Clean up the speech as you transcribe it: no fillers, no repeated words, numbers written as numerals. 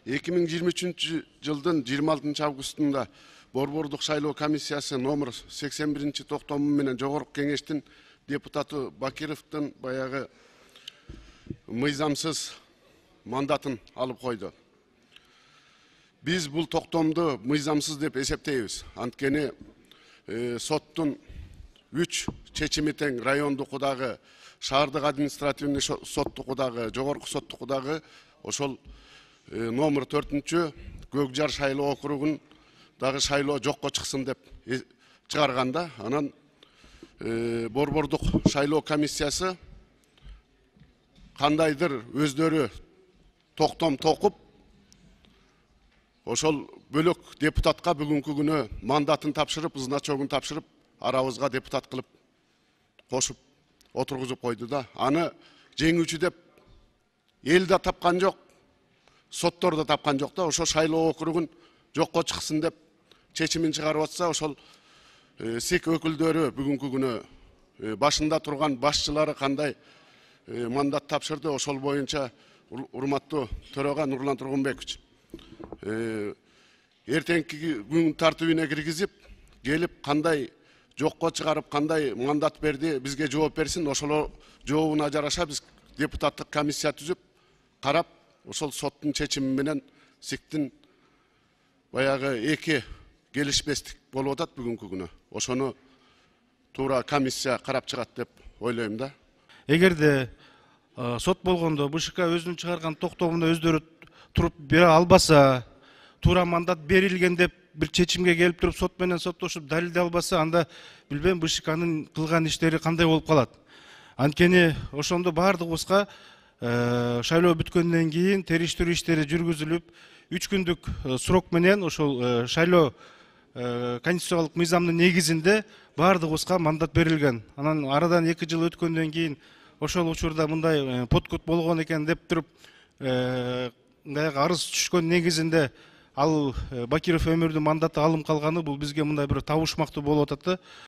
2023 жылдын 26 августунда Борбордук шайлоо комиссиясы номер 81 токтому менен жогорку кеңештин депутаты Бакировдун баягы мыйзамсыз мандатын алып койду. Биз бул токтомду мыйзамсыз деп эсептейбиз. Анткени соттун 3 чечими тең райондукудагы, шаардык административный соттукудагы, жогорку соттукудагы ошол номер 4 Көкжар шайлоо округун дагы шайлоо жокко чыксын деп чыгарганда, анан Борбордук шайлоо комиссиясы кандайдыр өздөрү токтом токуп, ошол бөлөк депутатка бүгүнкү күнү мандатын тапшырып, значогун тапшырып, арабызга депутат кылып кошуп отургузуп койду да. Аны жеңүүчү деп эл да тапкан жок, соттор да тапкан жок да. Ошо шайлоо округун жокко чыксын деп чечимин чыгарып атса, ошол СИК өкүлдөрү бүгүнкү күнү башында турган башчылары кандай мандат тапшырды, ошол боюнча урматтуу төрага Нурлан Тургунбекович эртеңки күн тартибине киргизип, келип кандай жокко чыгарып, кандай мандат берди, бизге жооп берсин. Ошол жообуна жараша биз депутаттык комиссия түзүп, карап, ошол соттун чечими менен СИКтин баягы эки келишпестик болуп атат бүгүнкү күнү. Ошону туура комиссия карап чыгат деп ойлойм да. Эгерде сот болгондо БШК өзүнүн чыгарган токтомуна өздөрү туруп бере албаса, туура мандат берилген деп бир чечимге келип туруп сот менен соттошуп далилдей албаса, анда билбейм БШКнын кылган иштери кандай болуп калат. Анткени ошондо баардыгыбызга шайлоо бүткөндөн кийин териштирүү иштери жүргүзүлүп, 3 күндүк срок менен ошол шайлоо конституциялык мыйзамдын негизинде баардыгыбызга мандат берилген. Анан арадан 2 жыл өткөндөн кийин ошол учурда мындай подкут болгон экен деп туруп арыз түшкөн негизинде ал Бакиров Өмүрдүн мандаты алым калганы, бул бизге мындай бир табышмактуу болуп атат да.